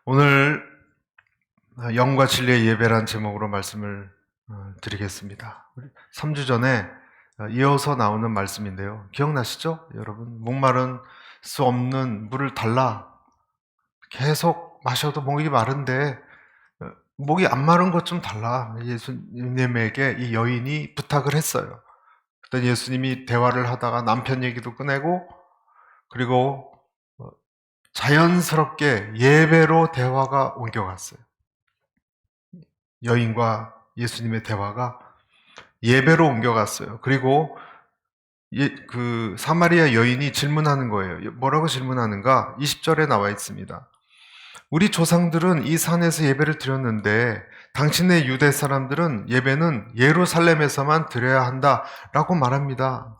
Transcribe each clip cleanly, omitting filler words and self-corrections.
오늘 영과 진리의 예배란 제목으로 말씀을 드리겠습니다. 3주 전에 이어서 나오는 말씀인데요. 기억나시죠? 여러분, 목마른 수 없는 물을 달라. 계속 마셔도 목이 마른데 목이 안 마른 것 좀 달라. 예수님에게 이 여인이 부탁을 했어요. 그때 예수님이 대화를 하다가 남편 얘기도 꺼내고, 그리고 자연스럽게 예배로 대화가 옮겨갔어요. 여인과 예수님의 대화가 예배로 옮겨갔어요. 그리고 그 사마리아 여인이 질문하는 거예요. 뭐라고 질문하는가? 20절에 나와 있습니다. 우리 조상들은 이 산에서 예배를 드렸는데 당신의 유대 사람들은 예배는 예루살렘에서만 드려야 한다라고 말합니다.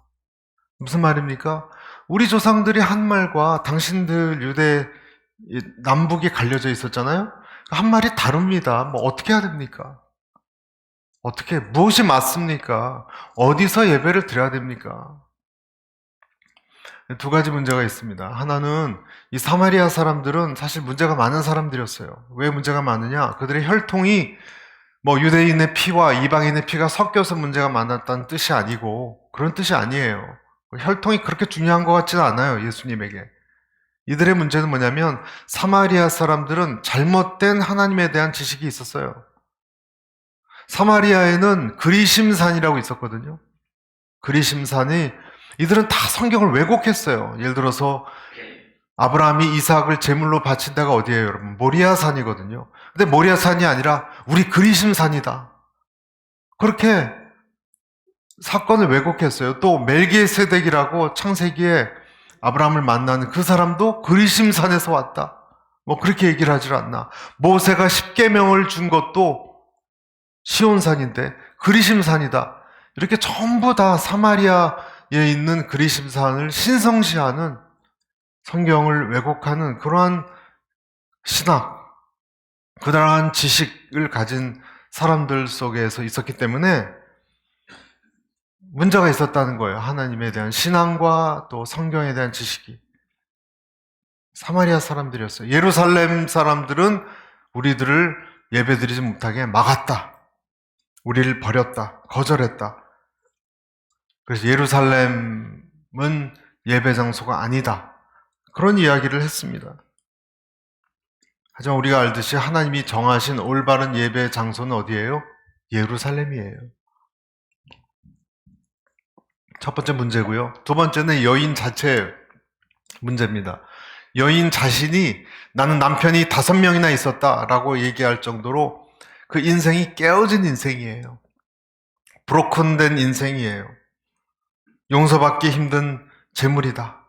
무슨 말입니까? 우리 조상들이 한 말과 당신들 유대 남북이 갈려져 있었잖아요. 한 말이 다릅니다. 뭐 어떻게 해야 됩니까? 무엇이 맞습니까? 어디서 예배를 드려야 됩니까? 두 가지 문제가 있습니다. 하나는 이 사마리아 사람들은 사실 문제가 많은 사람들이었어요. 왜 문제가 많으냐? 그들의 혈통이 뭐 유대인의 피와 이방인의 피가 섞여서 문제가 많았다는 뜻이 아니고 그런 뜻이 아니에요. 혈통이 그렇게 중요한 것 같지는 않아요. 예수님에게. 이들의 문제는 뭐냐면 사마리아 사람들은 잘못된 하나님에 대한 지식이 있었어요. 사마리아에는 그리심산이라고 있었거든요. 그리심산이 이들은 다 성경을 왜곡했어요. 예를 들어서 아브라함이 이삭을 제물로 바친 데가 어디예요, 여러분? 모리아산이거든요. 근데 모리아산이 아니라 우리 그리심산이다. 그렇게 사건을 왜곡했어요. 또 멜기세덱이라고 창세기에 아브라함을 만나는 그 사람도 그리심산에서 왔다. 뭐 그렇게 얘기를 하질 않나. 모세가 십계명을 준 것도 시온산인데 그리심산이다. 이렇게 전부 다 사마리아에 있는 그리심산을 신성시하는, 성경을 왜곡하는 그러한 신학, 그러한 지식을 가진 사람들 속에서 있었기 때문에 문제가 있었다는 거예요. 하나님에 대한 신앙과 또 성경에 대한 지식이. 사마리아 사람들이었어요. 예루살렘 사람들은 우리들을 예배드리지 못하게 막았다. 우리를 버렸다. 거절했다. 그래서 예루살렘은 예배 장소가 아니다. 그런 이야기를 했습니다. 하지만 우리가 알듯이 하나님이 정하신 올바른 예배 장소는 어디예요? 예루살렘이에요. 첫 번째 문제고요. 두 번째는 여인 자체의 문제입니다. 여인 자신이 나는 남편이 5명이나 있었다라고 얘기할 정도로 그 인생이 깨어진 인생이에요. 브로큰된 인생이에요. 용서받기 힘든 재물이다.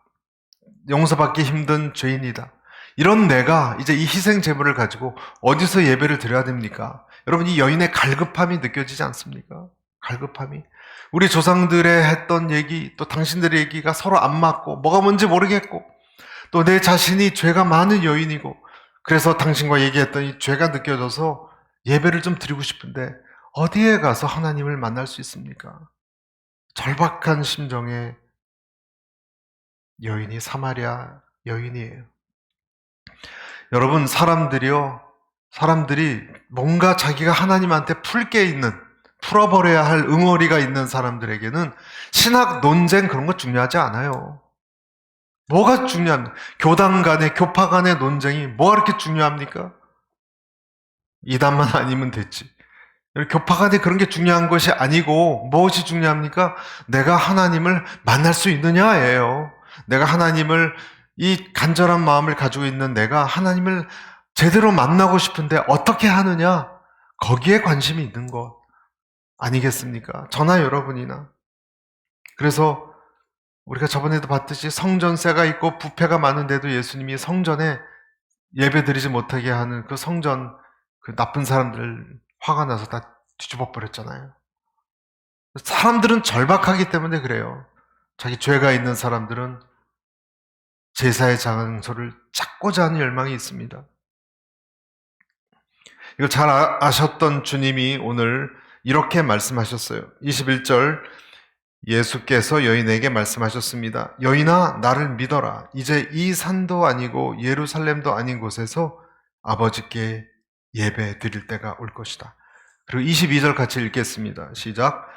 용서받기 힘든 죄인이다. 이런 내가 이제 이 희생 제물을 가지고 어디서 예배를 드려야 됩니까? 여러분, 이 여인의 갈급함이 느껴지지 않습니까? 갈급함이. 우리 조상들의 했던 얘기, 또 당신들의 얘기가 서로 안 맞고 뭐가 뭔지 모르겠고 또 내 자신이 죄가 많은 여인이고 그래서 당신과 얘기했더니 죄가 느껴져서 예배를 좀 드리고 싶은데 어디에 가서 하나님을 만날 수 있습니까? 절박한 심정의 여인이 사마리아 여인이에요. 여러분, 사람들이 뭔가 자기가 하나님한테 풀 게 있는, 풀어버려야 할 응어리가 있는 사람들에게는 신학 논쟁 그런 거 중요하지 않아요. 뭐가 중요합니까? 교단 간의, 교파 간의 논쟁이 뭐가 그렇게 중요합니까? 이단만 아니면 됐지. 교파 간에 그런 게 중요한 것이 아니고 무엇이 중요합니까? 내가 하나님을 만날 수 있느냐예요. 내가 하나님을, 이 간절한 마음을 가지고 있는 내가 하나님을 제대로 만나고 싶은데 어떻게 하느냐? 거기에 관심이 있는 것 아니겠습니까? 저나 여러분이나. 그래서 우리가 저번에도 봤듯이 성전세가 있고 부패가 많은데도 예수님이 성전에 예배드리지 못하게 하는 그 성전, 그 나쁜 사람들 화가 나서 다 뒤집어 버렸잖아요. 사람들은 절박하기 때문에 그래요. 자기 죄가 있는 사람들은 제사의 장소를 찾고자 하는 열망이 있습니다. 이거 잘 아셨던 주님이 오늘 이렇게 말씀하셨어요. 21절, 예수께서 여인에게 말씀하셨습니다. 여인아, 나를 믿어라. 이제 이 산도 아니고 예루살렘도 아닌 곳에서 아버지께 예배 드릴 때가 올 것이다. 그리고 22절 같이 읽겠습니다. 시작.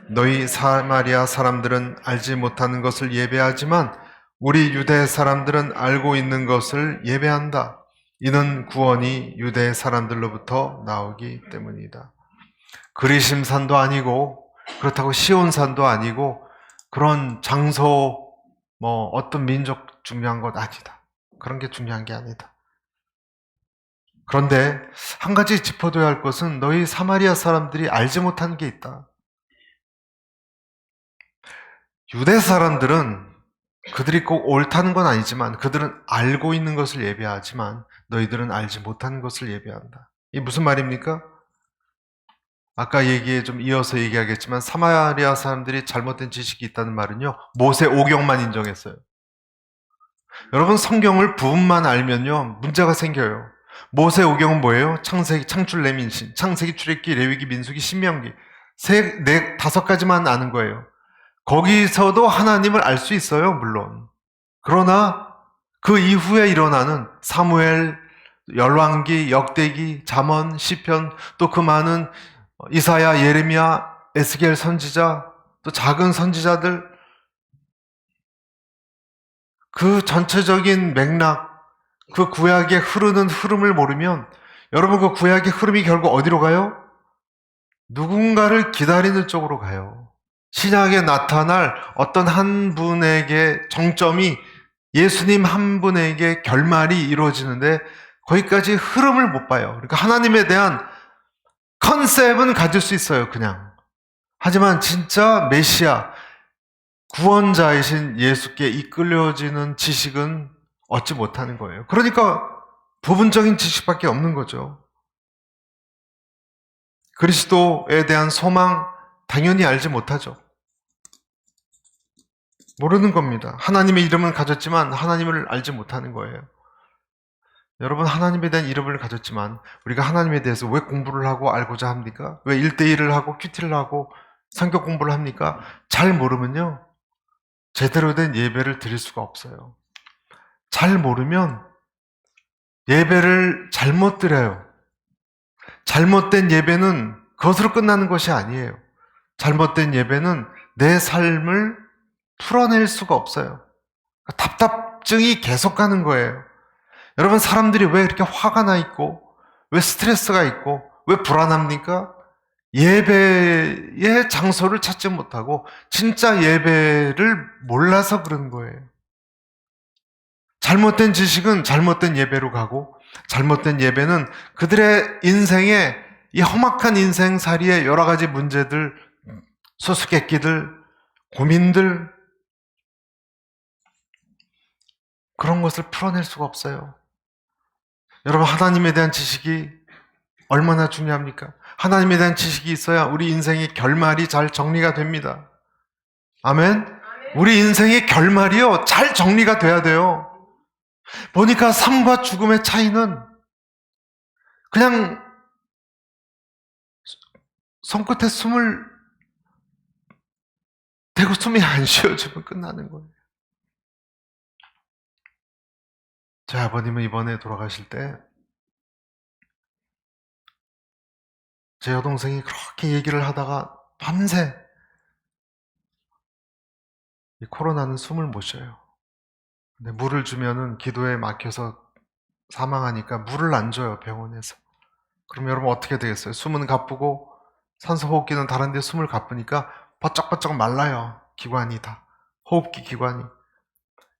너희 사마리아 사람들은 알지 못하는 것을 예배하지만 우리 유대 사람들은 알고 있는 것을 예배한다. 이는 구원이 유대 사람들로부터 나오기 때문이다. 그리심산도 아니고 그렇다고 시온산도 아니고 그런 장소 어떤 민족 중요한 것 아니다. 그런 게 중요한 게 아니다. 그런데 한 가지 짚어둬야 할 것은 너희 사마리아 사람들이 알지 못한 게 있다. 유대 사람들은 그들이 꼭 옳다는 건 아니지만 그들은 알고 있는 것을 예배하지만 너희들은 알지 못하는 것을 예배한다. 이게 무슨 말입니까? 아까 얘기에 좀 이어서 얘기하겠지만 사마리아 사람들이 잘못된 지식이 있다는 말은요. 모세 오경만 인정했어요. 여러분 성경을 부분만 알면요. 문제가 생겨요. 모세 오경은 뭐예요? 창세기, 창출, 레민신, 창세기, 출애굽기, 레위기, 민수기, 신명기 다섯 가지만 아는 거예요. 거기서도 하나님을 알 수 있어요, 물론. 그러나 그 이후에 일어나는 사무엘, 열왕기, 역대기, 잠언, 시편, 또 그 많은 이사야, 예레미야, 에스겔 선지자, 또 작은 선지자들, 그 전체적인 맥락, 그 구약의 흐르는 흐름을 모르면 여러분 그 구약의 흐름이 결국 어디로 가요? 누군가를 기다리는 쪽으로 가요. 신약에 나타날 어떤 한 분에게 정점이 예수님 한 분에게 결말이 이루어지는데 거기까지 흐름을 못 봐요. 그러니까 하나님에 대한 컨셉은 가질 수 있어요, 그냥. 하지만 진짜 메시아, 구원자이신 예수께 이끌려지는 지식은 얻지 못하는 거예요. 그러니까 부분적인 지식밖에 없는 거죠. 그리스도에 대한 소망 당연히 알지 못하죠. 모르는 겁니다. 하나님의 이름은 가졌지만 하나님을 알지 못하는 거예요. 여러분 하나님에 대한 이름을 가졌지만 우리가 하나님에 대해서 왜 공부를 하고 알고자 합니까? 왜 1대1을 하고 큐티를 하고 성격 공부를 합니까? 잘 모르면요. 제대로 된 예배를 드릴 수가 없어요. 잘 모르면 예배를 잘못 드려요. 잘못된 예배는 그것으로 끝나는 것이 아니에요. 잘못된 예배는 내 삶을 풀어낼 수가 없어요. 답답증이 계속 가는 거예요. 여러분 사람들이 왜 이렇게 화가 나 있고 왜 스트레스가 있고 왜 불안합니까? 예배의 장소를 찾지 못하고 진짜 예배를 몰라서 그런 거예요. 잘못된 지식은 잘못된 예배로 가고 잘못된 예배는 그들의 인생에 이 험악한 인생살이의 여러 가지 문제들, 수수께끼들, 고민들 그런 것을 풀어낼 수가 없어요. 여러분 하나님에 대한 지식이 얼마나 중요합니까? 하나님에 대한 지식이 있어야 우리 인생의 결말이 잘 정리가 됩니다. 아멘? 우리 인생의 결말이요 잘 정리가 돼야 돼요. 보니까 삶과 죽음의 차이는 그냥 손끝에 숨을 대고 숨이 안 쉬어지면 끝나는 거예요. 제 아버님은 이번에 돌아가실 때 제 여동생이 그렇게 얘기를 하다가 밤새 이 코로나는 숨을 못 쉬어요. 근데 물을 주면은 기도에 막혀서 사망하니까 물을 안 줘요, 병원에서. 그럼 여러분 어떻게 되겠어요? 숨은 가쁘고 산소 호흡기는 다른데 숨을 가쁘니까 버쩍버쩍 말라요. 기관이 다. 호흡기 기관이.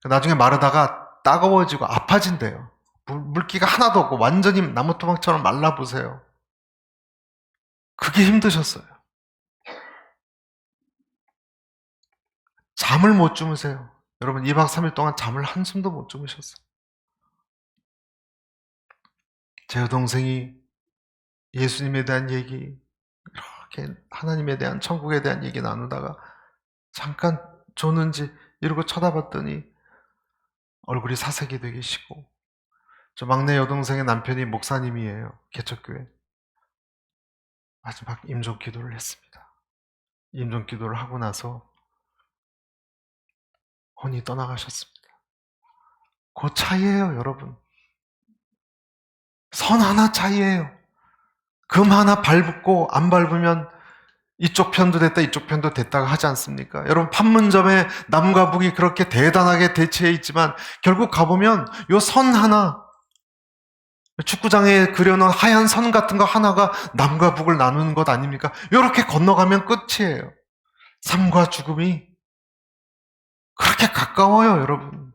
나중에 마르다가 따가워지고 아파진대요. 물기가 하나도 없고 완전히 나무토막처럼 말라보세요. 그게 힘드셨어요. 잠을 못 주무세요. 여러분 2박 3일 동안 잠을 한숨도 못 주무셨어요. 제 여동생이 예수님에 대한 얘기, 이렇게 하나님에 대한 천국에 대한 얘기 나누다가 잠깐 줬는지 이러고 쳐다봤더니 얼굴이 사색이 되기시고 저 막내 여동생의 남편이 목사님이에요. 개척교회. 마지막 임종 기도를 했습니다. 임종 기도를 하고 나서 혼이 떠나가셨습니다. 그 차이예요, 여러분. 선 하나 차이예요. 금 하나 밟고 안 밟으면 이쪽 편도 됐다 이쪽 편도 됐다가 하지 않습니까? 여러분 판문점에 남과 북이 그렇게 대단하게 대치해 있지만 결국 가보면 요 선 하나, 축구장에 그려놓은 하얀 선 같은 거 하나가 남과 북을 나누는 것 아닙니까? 이렇게 건너가면 끝이에요. 삶과 죽음이 그렇게 가까워요, 여러분.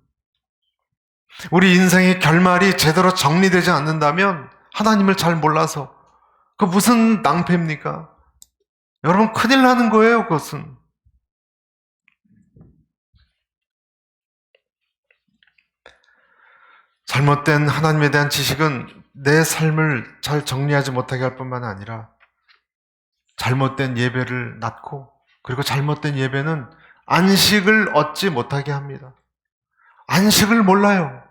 우리 인생의 결말이 제대로 정리되지 않는다면 하나님을 잘 몰라서 그 무슨 낭패입니까? 여러분 큰일 나는 거예요, 그것은. 잘못된 하나님에 대한 지식은 내 삶을 잘 정리하지 못하게 할 뿐만 아니라 잘못된 예배를 낳고, 그리고 잘못된 예배는 안식을 얻지 못하게 합니다. 안식을 몰라요.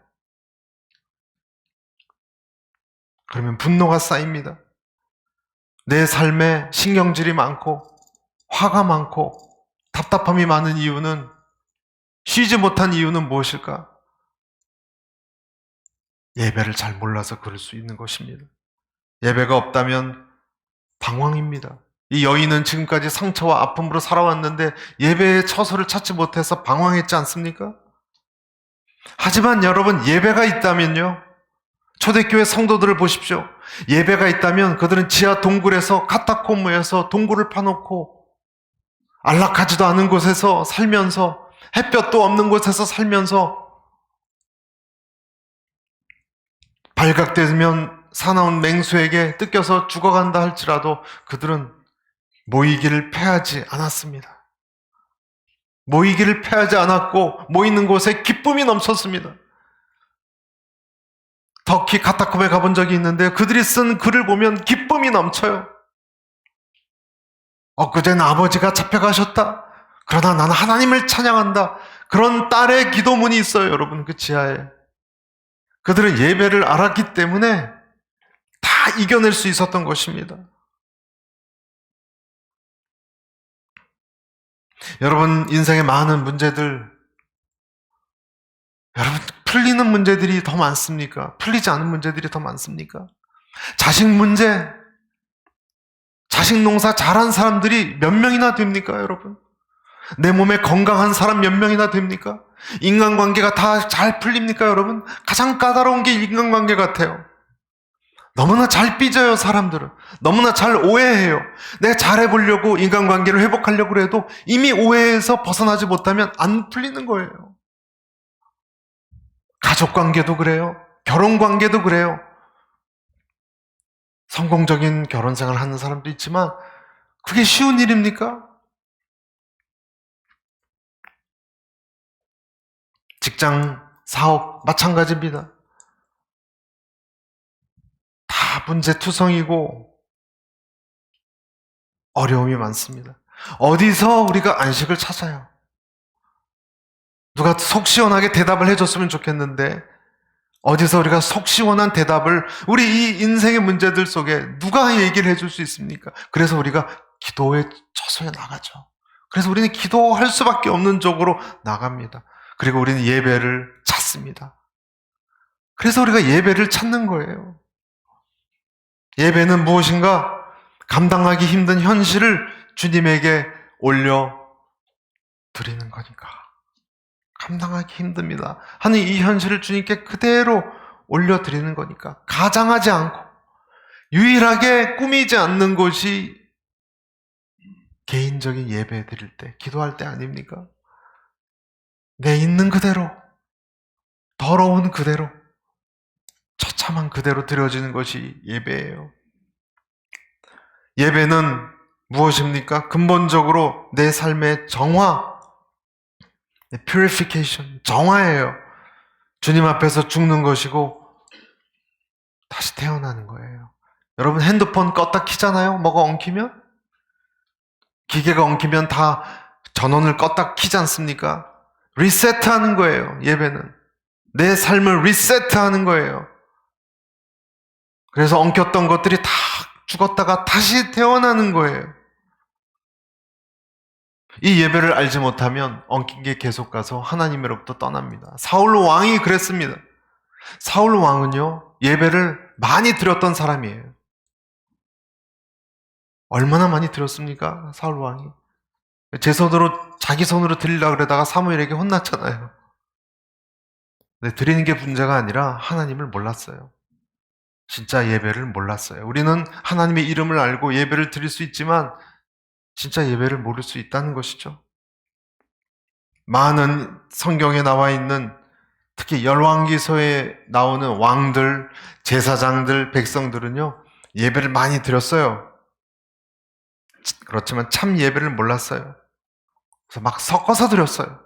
그러면 분노가 쌓입니다. 내 삶에 신경질이 많고 화가 많고 답답함이 많은 이유는, 쉬지 못한 이유는 무엇일까? 예배를 잘 몰라서 그럴 수 있는 것입니다. 예배가 없다면 방황입니다. 이 여인은 지금까지 상처와 아픔으로 살아왔는데 예배의 처소를 찾지 못해서 방황했지 않습니까? 하지만 여러분, 예배가 있다면요, 초대교회 성도들을 보십시오. 예배가 있다면 그들은 지하 동굴에서, 카타콤무에서 동굴을 파놓고 안락하지도 않은 곳에서 살면서, 햇볕도 없는 곳에서 살면서, 발각되면 사나운 맹수에게 뜯겨서 죽어간다 할지라도 그들은 모이기를 패하지 않았습니다. 모이기를 패하지 않았고 모이는 곳에 기쁨이 넘쳤습니다. 터키 카타콤에 가본 적이 있는데 그들이 쓴 글을 보면 기쁨이 넘쳐요. 엊그제는 아버지가 잡혀가셨다. 그러나 나는 하나님을 찬양한다. 그런 딸의 기도문이 있어요, 여러분, 그 지하에. 그들은 예배를 알았기 때문에 다 이겨낼 수 있었던 것입니다. 여러분, 인생의 많은 문제들, 여러분, 풀리는 문제들이 더 많습니까? 풀리지 않은 문제들이 더 많습니까? 자식 문제, 자식 농사 잘한 사람들이 몇 명이나 됩니까, 여러분? 내 몸에 건강한 사람 몇 명이나 됩니까? 인간관계가 다 잘 풀립니까, 여러분? 가장 까다로운 게 인간관계 같아요. 너무나 잘 삐져요, 사람들은. 너무나 잘 오해해요. 내가 잘해보려고 인간관계를 회복하려고 해도 이미 오해에서 벗어나지 못하면 안 풀리는 거예요. 가족관계도 그래요. 결혼관계도 그래요. 성공적인 결혼생활을 하는 사람도 있지만 그게 쉬운 일입니까? 직장, 사업 마찬가지입니다. 다 문제투성이고 어려움이 많습니다. 어디서 우리가 안식을 찾아요? 누가 속 시원하게 대답을 해줬으면 좋겠는데 어디서 우리가 속 시원한 대답을, 우리 이 인생의 문제들 속에 누가 얘기를 해줄 수 있습니까? 그래서 우리가 기도의 처소에 나가죠. 그래서 우리는 기도할 수밖에 없는 쪽으로 나갑니다. 그리고 우리는 예배를 찾습니다. 그래서 우리가 예배를 찾는 거예요. 예배는 무엇인가? 감당하기 힘든 현실을 주님에게 올려 드리는 거니까. 감당하기 힘듭니다 하는 이 현실을 주님께 그대로 올려 드리는 거니까. 가장하지 않고 유일하게 꾸미지 않는 것이 개인적인 예배 드릴 때, 기도할 때 아닙니까? 내 있는 그대로, 더러운 그대로, 처참한 그대로 드려지는 것이 예배예요. 예배는 무엇입니까? 근본적으로 내 삶의 정화, purification, 정화예요. 주님 앞에서 죽는 것이고 다시 태어나는 거예요. 여러분, 핸드폰 껐다 키잖아요? 뭐가 엉키면? 기계가 엉키면 다 전원을 껐다 키지 않습니까? 리세트하는 거예요, 예배는. 내 삶을 리세트하는 거예요. 그래서 엉켰던 것들이 다 죽었다가 다시 태어나는 거예요. 이 예배를 알지 못하면 엉킨 게 계속 가서 하나님으로부터 떠납니다. 사울 왕이 그랬습니다. 사울 왕은요, 예배를 많이 드렸던 사람이에요. 얼마나 많이 드렸습니까? 사울 왕이. 자기 손으로 드리려고 그러다가 사무엘에게 혼났잖아요. 근데 드리는 게 문제가 아니라 하나님을 몰랐어요. 진짜 예배를 몰랐어요. 우리는 하나님의 이름을 알고 예배를 드릴 수 있지만 진짜 예배를 모를 수 있다는 것이죠. 많은 성경에 나와 있는, 특히 열왕기서에 나오는 왕들, 제사장들, 백성들은요, 예배를 많이 드렸어요. 그렇지만 참 예배를 몰랐어요. 그래서 막 섞어서 드렸어요.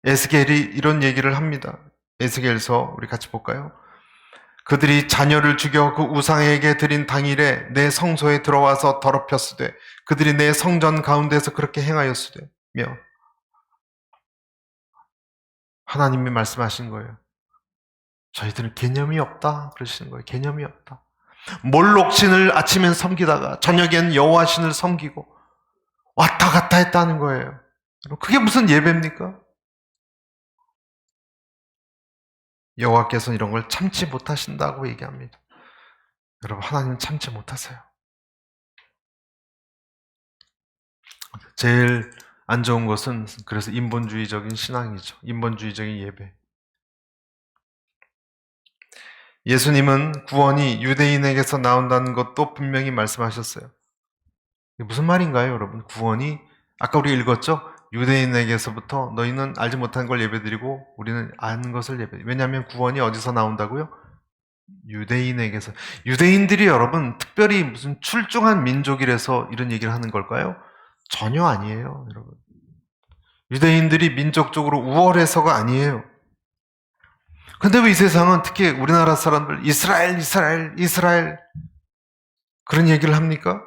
에스겔이 이런 얘기를 합니다. 에스겔서 우리 같이 볼까요? 그들이 자녀를 죽여 그 우상에게 드린 당일에 내 성소에 들어와서 더럽혔으되 그들이 내 성전 가운데서 그렇게 행하였으되며, 하나님이 말씀하신 거예요. 저희들은 개념이 없다 그러시는 거예요. 개념이 없다. 몰록신을 아침엔 섬기다가 저녁엔 여호와신을 섬기고 왔다 갔다 했다는 거예요. 그게 무슨 예배입니까? 여호와께서는 이런 걸 참지 못하신다고 얘기합니다. 여러분, 하나님은 참지 못하세요. 제일 안 좋은 것은 그래서 인본주의적인 신앙이죠. 인본주의적인 예배. 예수님은 구원이 유대인에게서 나온다는 것도 분명히 말씀하셨어요. 이게 무슨 말인가요, 여러분? 구원이 아까 우리가 읽었죠? 유대인에게서부터 너희는 알지 못한 걸 예배드리고 우리는 아는 것을 예배드리고. 왜냐하면 구원이 어디서 나온다고요? 유대인에게서. 유대인들이 여러분 특별히 무슨 출중한 민족이라서 이런 얘기를 하는 걸까요? 전혀 아니에요, 여러분. 유대인들이 민족적으로 우월해서가 아니에요. 근데 왜 이 세상은 특히 우리나라 사람들 이스라엘, 이스라엘, 이스라엘 그런 얘기를 합니까?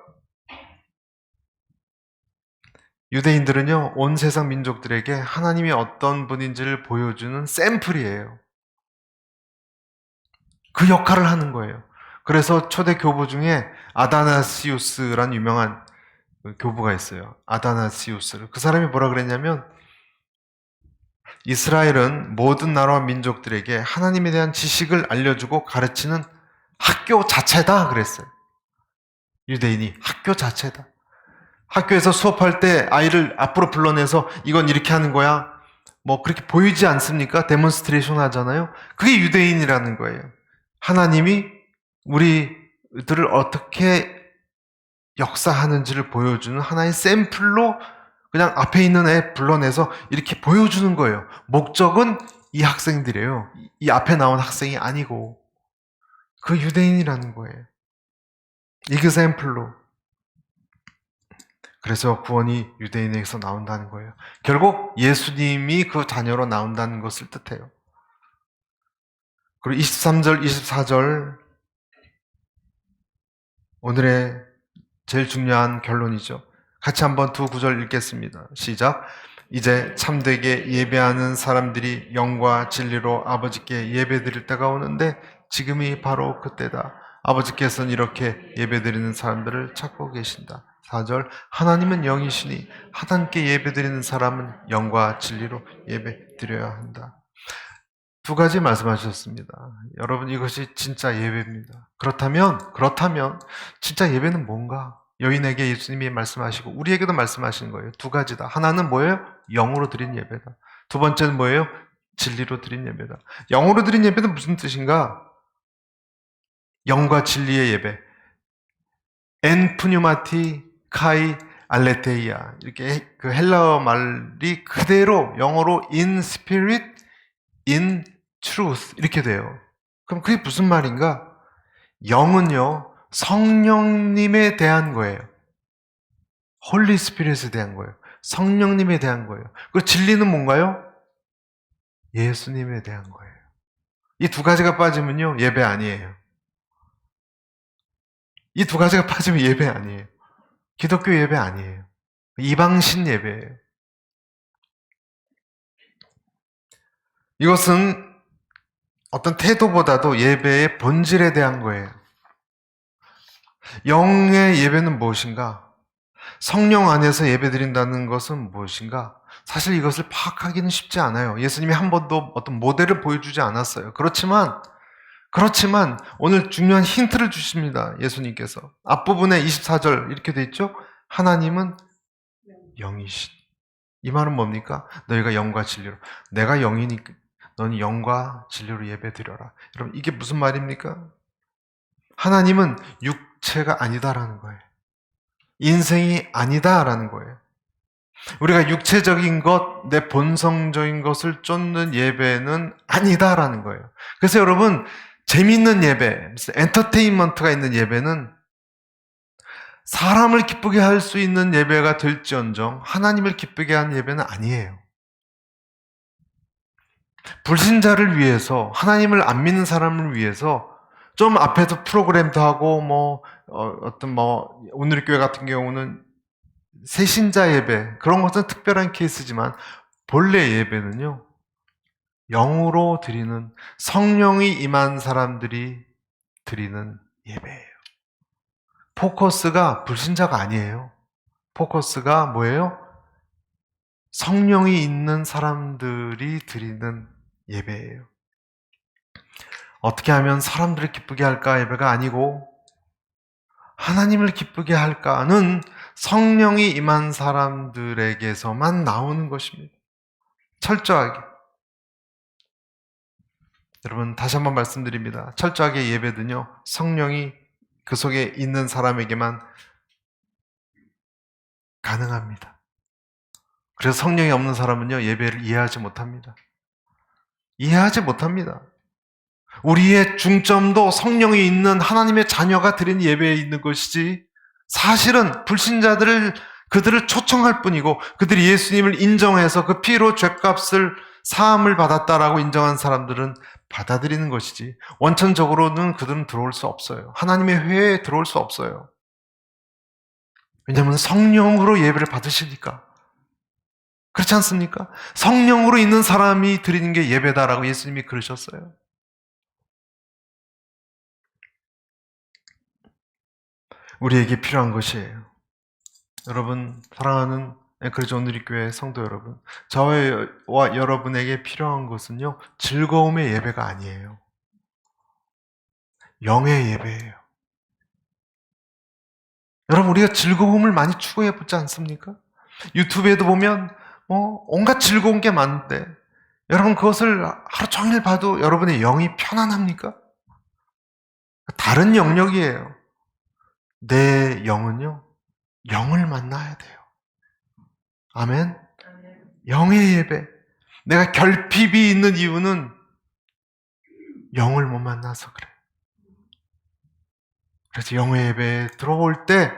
유대인들은요, 온 세상 민족들에게 하나님이 어떤 분인지를 보여주는 샘플이에요. 그 역할을 하는 거예요. 그래서 초대 교부 중에 아다나시우스라는 유명한 교부가 있어요. 아다나시우스. 그 사람이 뭐라 그랬냐면, 이스라엘은 모든 나라와 민족들에게 하나님에 대한 지식을 알려주고 가르치는 학교 자체다 그랬어요. 유대인이 학교 자체다. 학교에서 수업할 때 아이를 앞으로 불러내서 이건 이렇게 하는 거야. 뭐 그렇게 보이지 않습니까? 데몬스트레이션 하잖아요. 그게 유대인이라는 거예요. 하나님이 우리들을 어떻게 역사하는지를 보여주는 하나의 샘플로 그냥 앞에 있는 애 불러내서 이렇게 보여주는 거예요. 목적은 이 학생들이에요. 이 앞에 나온 학생이 아니고 그 유대인이라는 거예요. 이그샘플로. 그래서 구원이 유대인에게서 나온다는 거예요. 결국 예수님이 그 자녀로 나온다는 것을 뜻해요. 그리고 23절, 24절 오늘의 제일 중요한 결론이죠. 같이 한번 두 구절 읽겠습니다. 시작. 이제 참되게 예배하는 사람들이 영과 진리로 아버지께 예배드릴 때가 오는데 지금이 바로 그때다. 아버지께서는 이렇게 예배드리는 사람들을 찾고 계신다. 4절. 하나님은 영이시니 하나님께 예배드리는 사람은 영과 진리로 예배드려야 한다. 두 가지 말씀하셨습니다. 여러분, 이것이 진짜 예배입니다. 그렇다면 진짜 예배는 뭔가? 여인에게 예수님이 말씀하시고 우리에게도 말씀하시는 거예요. 두 가지다. 하나는 뭐예요? 영으로 드린 예배다. 두 번째는 뭐예요? 진리로 드린 예배다. 영으로 드린 예배는 무슨 뜻인가? 영과 진리의 예배. 엔 푸뉴마티 카이 알레테이아. 이렇게 그 헬라어 말이 그대로 영어로 in spirit, in truth 이렇게 돼요. 그럼 그게 무슨 말인가? 영은요, 성령님에 대한 거예요. 홀리 스피릿에 대한 거예요. 성령님에 대한 거예요. 그리고 진리는 뭔가요? 예수님에 대한 거예요. 이 두 가지가 빠지면요, 예배 아니에요. 이 두 가지가 빠지면 예배 아니에요. 기독교 예배 아니에요. 이방신 예배예요. 이것은 어떤 태도보다도 예배의 본질에 대한 거예요. 영의 예배는 무엇인가? 성령 안에서 예배드린다는 것은 무엇인가? 사실 이것을 파악하기는 쉽지 않아요. 예수님이 한 번도 어떤 모델을 보여주지 않았어요. 그렇지만 그렇지만 오늘 중요한 힌트를 주십니다. 예수님께서. 앞부분에 24절 이렇게 돼 있죠? 하나님은 영이신. 이 말은 뭡니까? 너희가 영과 진리로. 내가 영이니까 너는 영과 진리로 예배드려라. 여러분 이게 무슨 말입니까? 하나님은 육체가 아니다라는 거예요. 인생이 아니다라는 거예요. 우리가 육체적인 것, 내 본성적인 것을 쫓는 예배는 아니다라는 거예요. 그래서 여러분 재미있는 예배, 엔터테인먼트가 있는 예배는 사람을 기쁘게 할 수 있는 예배가 될지언정 하나님을 기쁘게 하는 예배는 아니에요. 불신자를 위해서, 하나님을 안 믿는 사람을 위해서 좀 앞에서 프로그램도 하고 오늘 교회 같은 경우는 새신자 예배, 그런 것은 특별한 케이스지만 본래 예배는요, 영으로 드리는, 성령이 임한 사람들이 드리는 예배예요. 포커스가 불신자가 아니에요. 포커스가 뭐예요? 성령이 있는 사람들이 드리는 예배예요. 어떻게 하면 사람들을 기쁘게 할까 예배가 아니고 하나님을 기쁘게 할까는 성령이 임한 사람들에게서만 나오는 것입니다. 철저하게. 여러분 다시 한번 말씀드립니다. 철저하게 예배는요, 성령이 그 속에 있는 사람에게만 가능합니다. 그래서 성령이 없는 사람은요, 예배를 이해하지 못합니다. 이해하지 못합니다. 우리의 중점도 성령이 있는 하나님의 자녀가 드린 예배에 있는 것이지, 사실은 그들을 초청할 뿐이고, 그들이 예수님을 인정해서 그 피로 죗값을 사함을 받았다라고 인정한 사람들은 받아들이는 것이지, 원천적으로는 그들은 들어올 수 없어요. 하나님의 회에 들어올 수 없어요. 왜냐하면 성령으로 예배를 받으시니까. 그렇지 않습니까? 성령으로 있는 사람이 드리는 게 예배다라고 예수님이 그러셨어요. 우리에게 필요한 것이에요. 여러분, 사랑하는 앵커리지 온누리교회 성도 여러분, 저와 여러분에게 필요한 것은요, 즐거움의 예배가 아니에요. 영의 예배예요. 여러분, 우리가 즐거움을 많이 추구해 보지 않습니까? 유튜브에도 보면 온갖 즐거운 게 많은데, 여러분 그것을 하루 종일 봐도 여러분의 영이 편안합니까? 다른 영역이에요. 내 영은요, 영을 만나야 돼요. 아멘? 영의 예배. 내가 결핍이 있는 이유는 영을 못 만나서 그래. 그래서 영의 예배에 들어올 때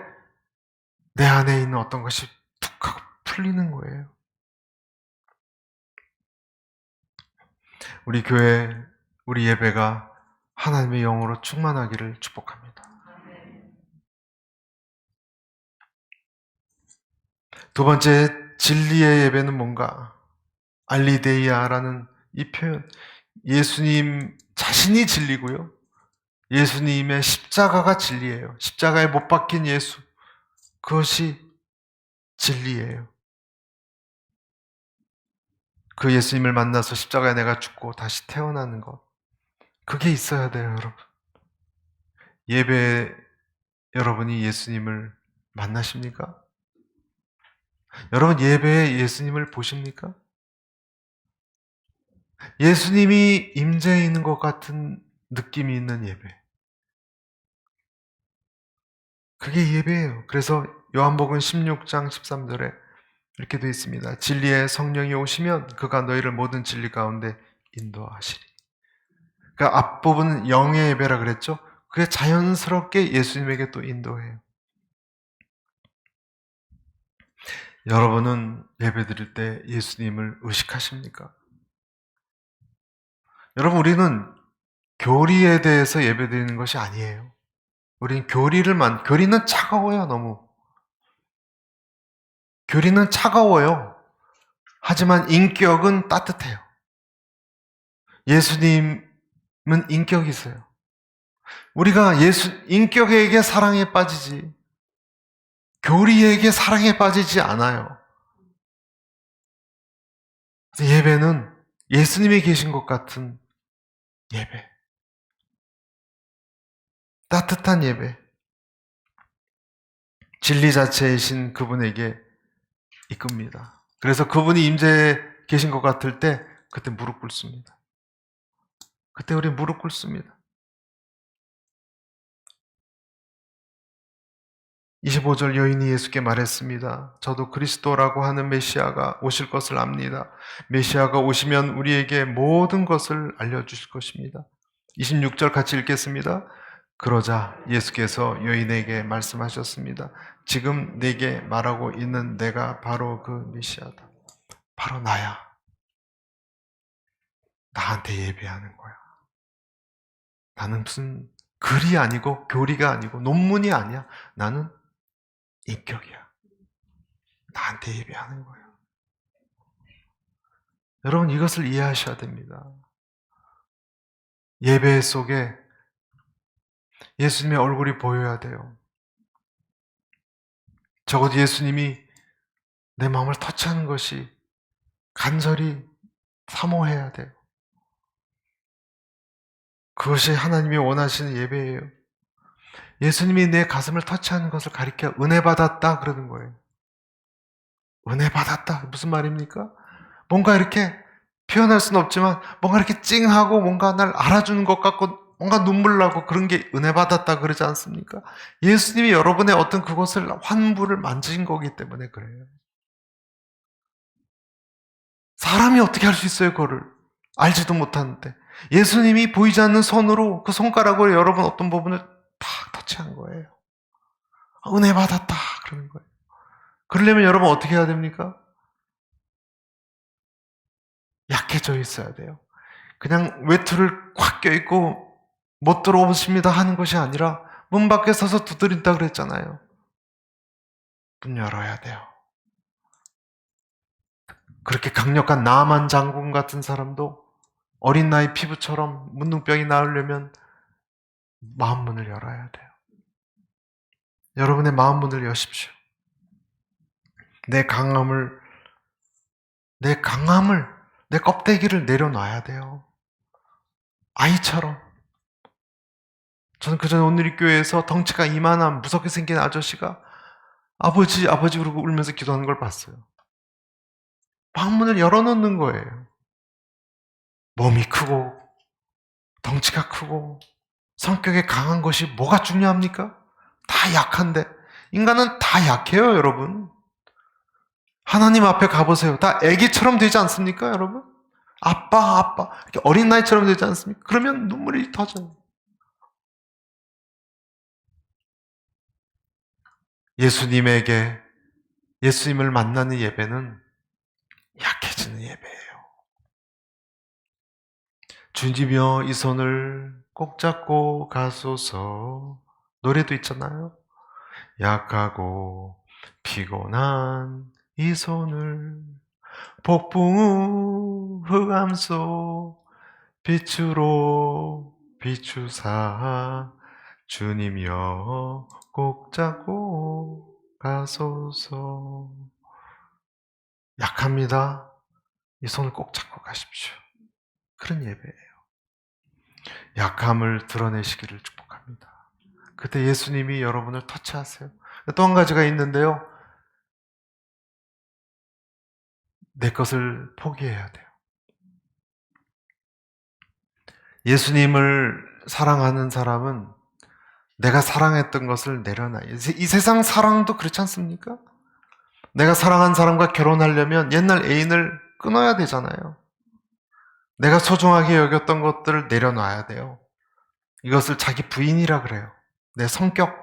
내 안에 있는 어떤 것이 툭 하고 풀리는 거예요. 우리 교회, 우리 예배가 하나님의 영으로 충만하기를 축복합니다. 두 번째, 진리의 예배는 뭔가? 알리데이아라는 이 표현, 예수님 자신이 진리고요, 예수님의 십자가가 진리예요. 십자가에 못 박힌 예수, 그것이 진리예요. 그 예수님을 만나서 십자가에 내가 죽고 다시 태어나는 것, 그게 있어야 돼요, 여러분. 예배에 여러분이 예수님을 만나십니까? 여러분 예배에 예수님을 보십니까? 예수님이 임재해 있는 것 같은 느낌이 있는 예배, 그게 예배예요. 그래서 요한복음 16장 13절에 이렇게 되어 있습니다. 진리의 성령이 오시면 그가 너희를 모든 진리 가운데 인도하시리. 그러니까 앞부분은 영의 예배라 그랬죠? 그게 자연스럽게 예수님에게 또 인도해요. 여러분은 예배 드릴 때 예수님을 의식하십니까? 여러분, 우리는 교리에 대해서 예배 드리는 것이 아니에요. 우리는 교리는 차가워요, 너무. 교리는 차가워요. 하지만 인격은 따뜻해요. 예수님은 인격이 있어요. 우리가 인격에게 사랑에 빠지지, 교리에게 사랑에 빠지지 않아요. 예배는 예수님이 계신 것 같은 예배. 따뜻한 예배, 진리 자체이신 그분에게 이끕니다. 그래서 그분이 임재해 계신 것 같을 때 그때 무릎 꿇습니다. 그때 우리 무릎 꿇습니다. 25절 여인이 예수께 말했습니다. 저도 그리스도라고 하는 메시아가 오실 것을 압니다. 메시아가 오시면 우리에게 모든 것을 알려주실 것입니다. 26절 같이 읽겠습니다. 그러자 예수께서 여인에게 말씀하셨습니다. 지금 내게 말하고 있는 내가 바로 그 메시아다. 바로 나야. 나한테 예배하는 거야. 나는 무슨 글이 아니고 교리가 아니고 논문이 아니야. 나는 인격이야. 나한테 예배하는 거야. 여러분 이것을 이해하셔야 됩니다. 예배 속에 예수님의 얼굴이 보여야 돼요. 적어도 예수님이 내 마음을 터치하는 것이 간절히 사모해야 돼요. 그것이 하나님이 원하시는 예배예요. 예수님이 내 가슴을 터치하는 것을 가리켜 은혜 받았다 그러는 거예요. 은혜 받았다 무슨 말입니까? 뭔가 이렇게 표현할 수는 없지만 뭔가 이렇게 찡하고 뭔가 날 알아주는 것 같고 뭔가 눈물 나고 그런 게 은혜 받았다 그러지 않습니까? 예수님이 여러분의 어떤 그것을 환부를 만지신 거기 때문에 그래요. 사람이 어떻게 할 수 있어요, 그거를? 알지도 못하는데. 예수님이 보이지 않는 손으로 그 손가락으로 여러분 어떤 부분을 탁 터치한 거예요. 은혜 받았다 그러는 거예요. 그러려면 여러분 어떻게 해야 됩니까? 약해져 있어야 돼요. 그냥 외투를 꽉 껴입고 못 들어오십니다 하는 것이 아니라 문 밖에 서서 두드린다 그랬잖아요. 문 열어야 돼요. 그렇게 강력한 나만 장군 같은 사람도 어린 나이 피부처럼 문둥병이 나으려면 마음 문을 열어야 돼요. 여러분의 마음 문을 여십시오. 내 강함을, 내 껍데기를 내려놔야 돼요. 아이처럼. 저는 그전에 온누리교회에서 덩치가 이만한 무섭게 생긴 아저씨가 아버지 그러고 울면서 기도하는 걸 봤어요. 마음문을 열어놓는 거예요. 몸이 크고 덩치가 크고 성격이 강한 것이 뭐가 중요합니까? 다 약한데. 인간은 다 약해요, 여러분. 하나님 앞에 가보세요. 다 애기처럼 되지 않습니까, 여러분? 아빠. 이렇게 어린 나이처럼 되지 않습니까? 그러면 눈물이 터져요. 예수님을 만나는 예배는 약해지는 예배예요. 주님이여 이 손을 꼭 잡고 가소서. 노래도 있잖아요. 약하고 피곤한 이 손을 폭풍우 흑암소 빛으로 비추사 주님이여 꼭 잡고 가소서. 약합니다. 이 손을 꼭 잡고 가십시오. 그런 예배예요. 약함을 드러내시기를 축복합니다. 그때 예수님이 여러분을 터치하세요. 또 한 가지가 있는데요. 내 것을 포기해야 돼요. 예수님을 사랑하는 사람은 내가 사랑했던 것을 내려놔요. 이 세상 사랑도 그렇지 않습니까? 내가 사랑한 사람과 결혼하려면 옛날 애인을 끊어야 되잖아요. 내가 소중하게 여겼던 것들을 내려놔야 돼요. 이것을 자기 부인이라 그래요. 내 성격,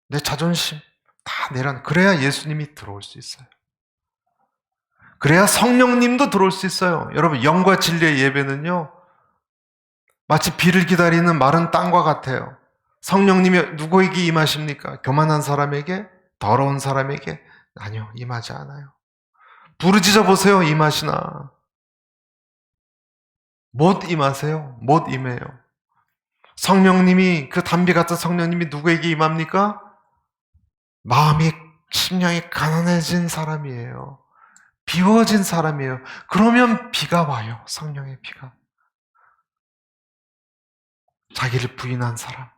내 자존심 다 내려놔. 그래야 예수님이 들어올 수 있어요. 그래야 성령님도 들어올 수 있어요. 여러분 영과 진리의 예배는요. 마치 비를 기다리는 마른 땅과 같아요. 성령님이 누구에게 임하십니까? 교만한 사람에게? 더러운 사람에게? 아니요, 임하지 않아요. 부르짖어 보세요, 임하시나. 못 임하세요. 못 임해요. 성령님이, 그 담비 같은 성령님이 누구에게 임합니까? 마음이, 심령이 가난해진 사람이에요. 비워진 사람이에요. 그러면 비가 와요. 성령의 비가. 자기를 부인한 사람.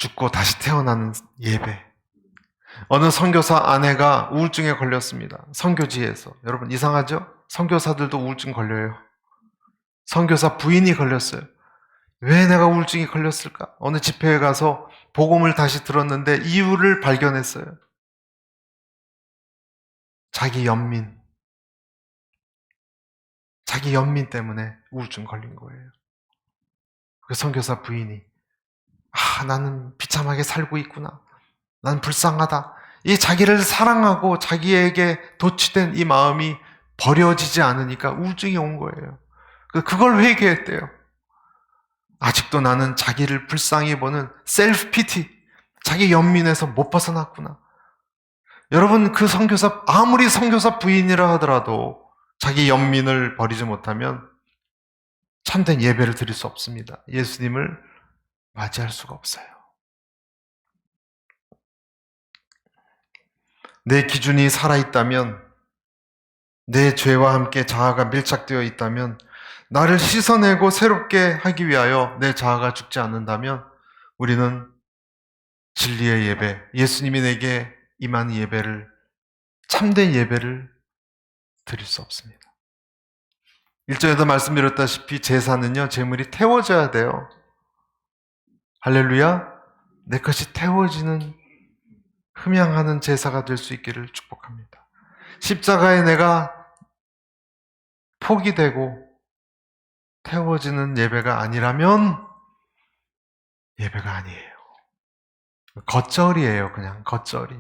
죽고 다시 태어나는 예배. 어느 선교사 아내가 우울증에 걸렸습니다. 선교지에서. 여러분 이상하죠? 선교사들도 우울증 걸려요. 선교사 부인이 걸렸어요. 왜 내가 우울증이 걸렸을까? 어느 집회에 가서 복음을 다시 들었는데 이유를 발견했어요. 자기 연민 때문에 우울증 걸린 거예요. 그 선교사 부인이 나는 비참하게 살고 있구나. 난 불쌍하다. 이 자기를 사랑하고 자기에게 도취된 이 마음이 버려지지 않으니까 우울증이 온 거예요. 그걸 회개했대요. 아직도 나는 자기를 불쌍히 보는 셀프 피티, 자기 연민에서 못 벗어났구나. 여러분 그 선교사 아무리 선교사 부인이라 하더라도 자기 연민을 버리지 못하면 참된 예배를 드릴 수 없습니다. 예수님을 맞이할 수가 없어요. 내 기준이 살아있다면, 내 죄와 함께 자아가 밀착되어 있다면, 나를 씻어내고 새롭게 하기 위하여 내 자아가 죽지 않는다면 우리는 진리의 예배, 예수님이 내게 임한 예배를, 참된 예배를 드릴 수 없습니다. 1절에도 말씀드렸다시피 제사는요, 제물이 태워져야 돼요. 할렐루야. 내 것이 태워지는 흠양하는 제사가 될 수 있기를 축복합니다. 십자가에 내가 포기되고 태워지는 예배가 아니라면 예배가 아니에요. 겉절이에요. 그냥 겉절이.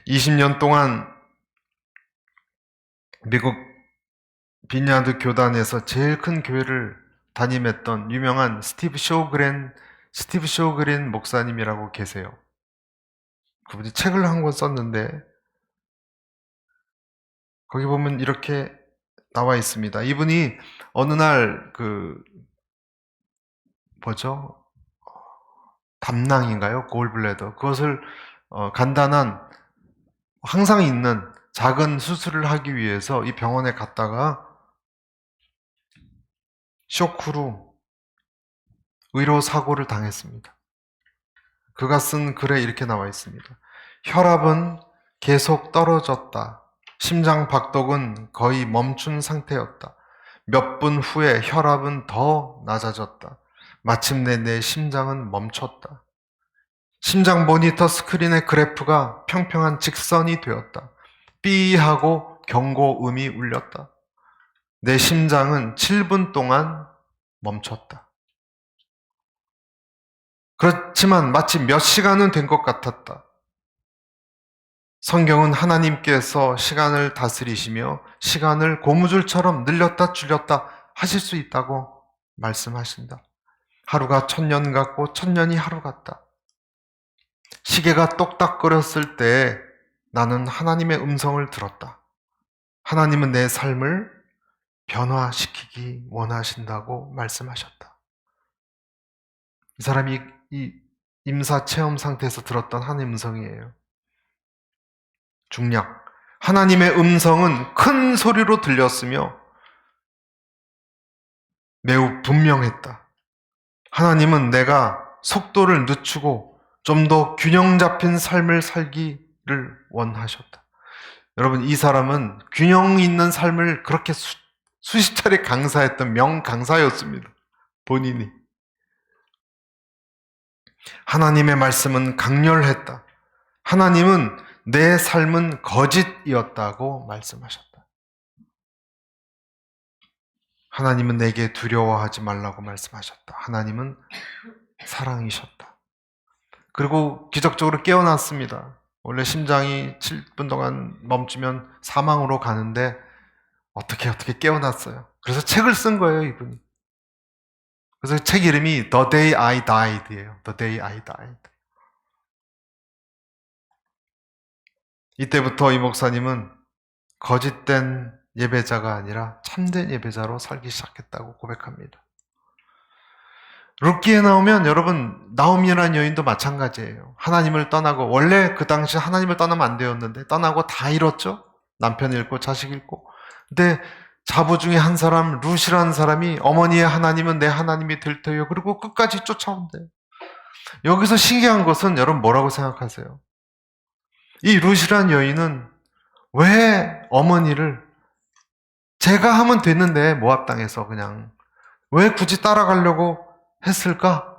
20년 동안 미국 빈야드 교단에서 제일 큰 교회를 담임했던 유명한 스티브 쇼그린 목사님이라고 계세요. 그분이 책을 한 권 썼는데 거기 보면 이렇게 나와 있습니다. 이분이 어느 날 담낭인가요? 골블래더. 그것을 간단한 항상 있는 작은 수술을 하기 위해서 이 병원에 갔다가 쇼크로 의료 사고를 당했습니다. 그가 쓴 글에 이렇게 나와 있습니다. 혈압은 계속 떨어졌다. 심장 박동은 거의 멈춘 상태였다. 몇 분 후에 혈압은 더 낮아졌다. 마침내 내 심장은 멈췄다. 심장 모니터 스크린의 그래프가 평평한 직선이 되었다. 삐하고 경고음이 울렸다. 내 심장은 7분 동안 멈췄다. 그렇지만 마치 몇 시간은 된 것 같았다. 성경은 하나님께서 시간을 다스리시며 시간을 고무줄처럼 늘렸다 줄였다 하실 수 있다고 말씀하신다. 하루가 1000년 같고 1000년이 하루 같다. 시계가 똑딱거렸을 때 나는 하나님의 음성을 들었다. 하나님은 내 삶을 변화시키기 원하신다고 말씀하셨다. 이 사람이 이 임사 체험 상태에서 들었던 하나님의 음성이에요. 중략. 하나님의 음성은 큰 소리로 들렸으며 매우 분명했다. 하나님은 내가 속도를 늦추고 좀 더 균형 잡힌 삶을 살기를 원하셨다. 여러분, 이 사람은 균형 있는 삶을 그렇게 수십 차례 강사했던 명강사였습니다. 본인이. 하나님의 말씀은 강렬했다. 하나님은 내 삶은 거짓이었다고 말씀하셨다. 하나님은 내게 두려워하지 말라고 말씀하셨다. 하나님은 사랑이셨다. 그리고 기적적으로 깨어났습니다. 원래 심장이 7분 동안 멈추면 사망으로 가는데 어떻게 깨어났어요. 그래서 책을 쓴 거예요, 이분이. 그래서 책 이름이 The Day I Died예요. The Day I Died. 이때부터 이 목사님은 거짓된 예배자가 아니라 참된 예배자로 살기 시작했다고 고백합니다. 룻기에 나오면 여러분 나오미라는 여인도 마찬가지예요. 하나님을 떠나고, 원래 그 당시 하나님을 떠나면 안 되었는데 떠나고 다 잃었죠. 남편 잃고 자식 잃고. 근데 자부 중에 한 사람, 룻이라는 사람이 어머니의 하나님은 내 하나님이 될 테요. 그리고 끝까지 쫓아온대요. 여기서 신기한 것은 여러분 뭐라고 생각하세요? 이 룻이란 여인은 왜 어머니를 제가 하면 됐는데 모압 땅에서 그냥 왜 굳이 따라가려고 했을까?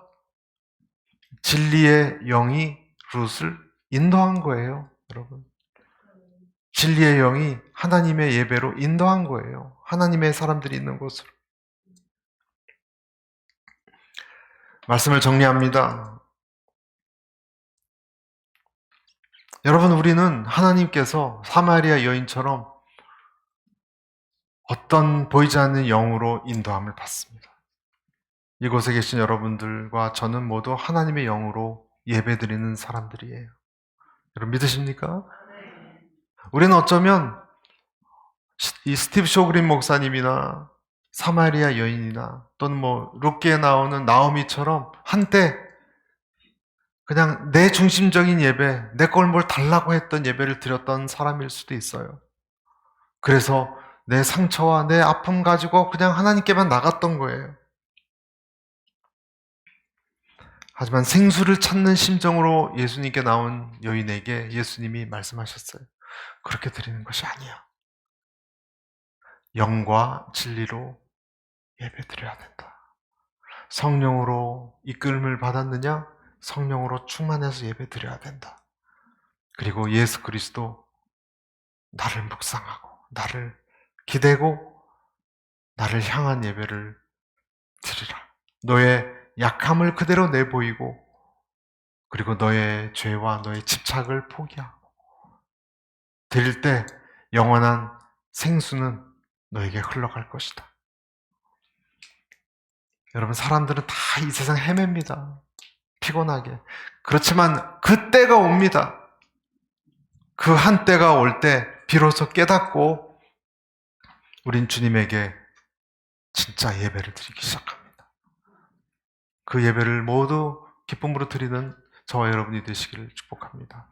진리의 영이 룻을 인도한 거예요, 여러분. 진리의 영이 하나님의 예배로 인도한 거예요. 하나님의 사람들이 있는 곳으로. 말씀을 정리합니다. 여러분, 우리는 하나님께서 사마리아 여인처럼 어떤 보이지 않는 영으로 인도함을 받습니다. 이곳에 계신 여러분들과 저는 모두 하나님의 영으로 예배드리는 사람들이에요. 여러분 믿으십니까? 우리는 어쩌면 이 스티브 쇼그린 목사님이나 사마리아 여인이나 또는 뭐 룻기에 나오는 나오미처럼 한때 그냥 내 중심적인 예배, 내 걸 뭘 달라고 했던 예배를 드렸던 사람일 수도 있어요. 그래서 내 상처와 내 아픔 가지고 그냥 하나님께만 나갔던 거예요. 하지만 생수를 찾는 심정으로 예수님께 나온 여인에게 예수님이 말씀하셨어요. 그렇게 드리는 것이 아니야. 영과 진리로 예배드려야 된다. 성령으로 이끌림을 받았느냐? 성령으로 충만해서 예배드려야 된다. 그리고 예수 그리스도 나를 묵상하고 나를 기대고 나를 향한 예배를 드리라. 너의 약함을 그대로 내보이고 그리고 너의 죄와 너의 집착을 포기하고 드릴 때 영원한 생수는 너에게 흘러갈 것이다. 여러분, 사람들은 다 이 세상 헤맵니다. 피곤하게. 그렇지만 그때가 옵니다. 그 한때가 올 때 비로소 깨닫고 우린 주님에게 진짜 예배를 드리기 시작합니다. 그 예배를 모두 기쁨으로 드리는 저와 여러분이 되시기를 축복합니다.